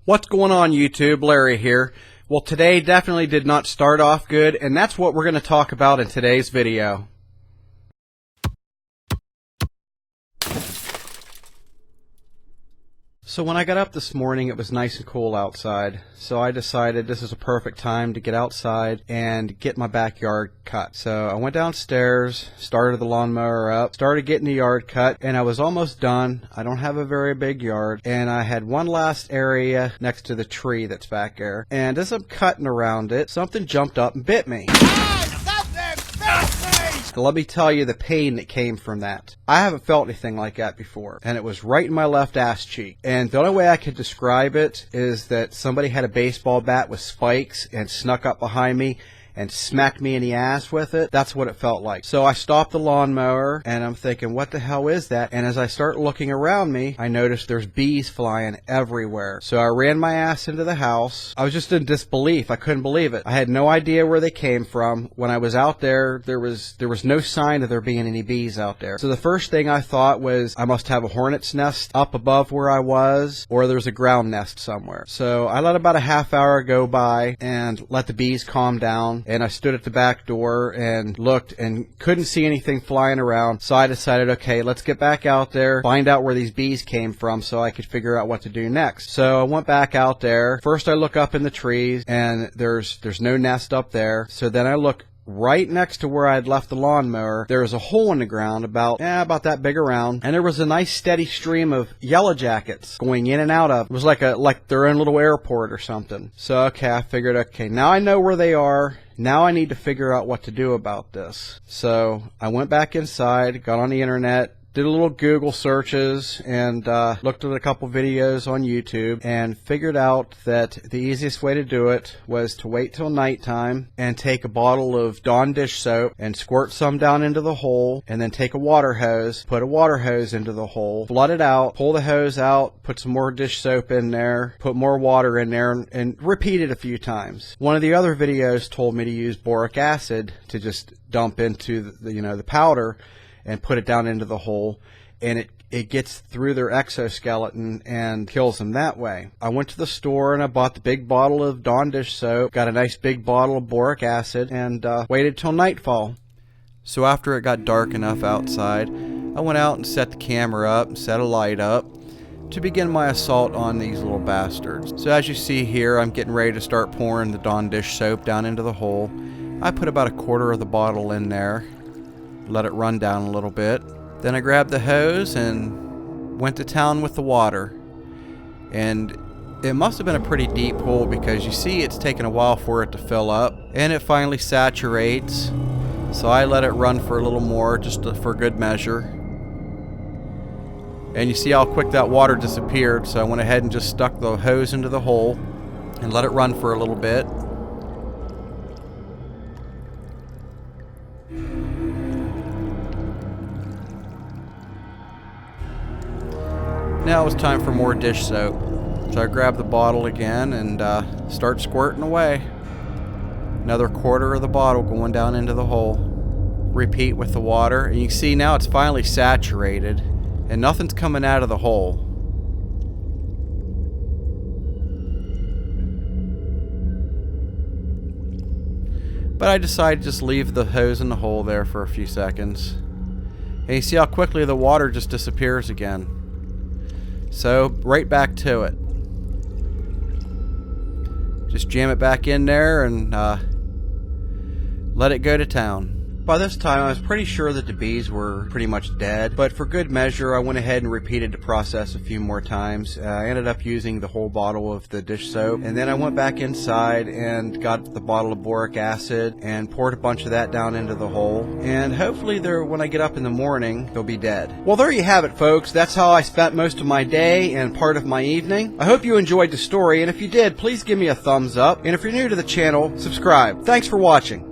What's going on, YouTube? Larry here. Well, today definitely did not start off good, and that's what we're going to talk about in today's video. So when I got up this morning, it was nice and cool outside, so I decided this is a perfect time to get outside and get my backyard cut. So I went downstairs, started the lawnmower up, started getting the yard cut, and I was almost done. I don't have a very big yard, and I had one last area next to the tree that's back there, and as I'm cutting around it, something jumped up and bit me. Let me tell you the pain that came from that. I haven't felt anything like that before, and it was right in my left ass cheek. And the only way I could describe it is that somebody had a baseball bat with spikes and snuck up behind me and smacked me in the ass with it. That's what it felt like. So I stopped the lawnmower and I'm thinking, what the hell is that? And as I start looking around me, I noticed there's bees flying everywhere. So I ran my ass into the house. I was just in disbelief. I couldn't believe it. I had no idea where they came from. When I was out there, there was no sign of there being any bees out there. So the first thing I thought was I must have a hornet's nest up above where I was, or there's a ground nest somewhere. So I let about a half hour go by and let the bees calm down. And I stood at the back door and looked and couldn't see anything flying around. So I decided, okay, let's get back out there, find out where these bees came from so I could figure out what to do next. So I went back out there. First I look up in the trees and there's no nest up there. So then I look right next to where I had left the lawnmower. There was a hole in the ground about that big around, and there was a nice steady stream of yellow jackets going in and out of. It was like their own little airport or something. So okay, I figured, okay, now I know where they are. Now I need to figure out what to do about this. So I went back inside, got on the internet, did a little Google searches, and looked at a couple videos on YouTube and figured out that the easiest way to do it was to wait till nighttime and take a bottle of Dawn dish soap and squirt some down into the hole, and then take a water hose, put a water hose into the hole, flood it out, pull the hose out, put some more dish soap in there, put more water in there, and repeat it a few times. One of the other videos told me to use boric acid to just dump into the powder and put it down into the hole, and it gets through their exoskeleton and kills them that way. I went to the store and I bought the big bottle of Dawn dish soap, got a nice big bottle of boric acid, and waited till nightfall. So after it got dark enough outside, I went out and set the camera up and set a light up to begin my assault on these little bastards. So as you see here, I'm getting ready to start pouring the Dawn dish soap down into the hole. I put about a quarter of the bottle in there, let it run down a little bit. Then I grabbed the hose and went to town with the water. And it must have been a pretty deep hole because you see it's taken a while for it to fill up, and it finally saturates. So I let it run for a little more, just for good measure. And you see how quick that water disappeared, so I went ahead and just stuck the hose into the hole and let it run for a little bit. Now it's time for more dish soap. So I grab the bottle again and start squirting away. Another quarter of the bottle going down into the hole. Repeat with the water, and you can see now it's finally saturated and nothing's coming out of the hole. But I decided to just leave the hose in the hole there for a few seconds. And you see how quickly the water just disappears again. So, right back to it. Just jam it back in there and let it go to town. By this time, I was pretty sure that the bees were pretty much dead, but for good measure, I went ahead and repeated the process a few more times. I ended up using the whole bottle of the dish soap, and then I went back inside and got the bottle of boric acid and poured a bunch of that down into the hole, and hopefully when I get up in the morning, they'll be dead. Well, there you have it, folks. That's how I spent most of my day and part of my evening. I hope you enjoyed the story, and if you did, please give me a thumbs up, and if you're new to the channel, subscribe. Thanks for watching.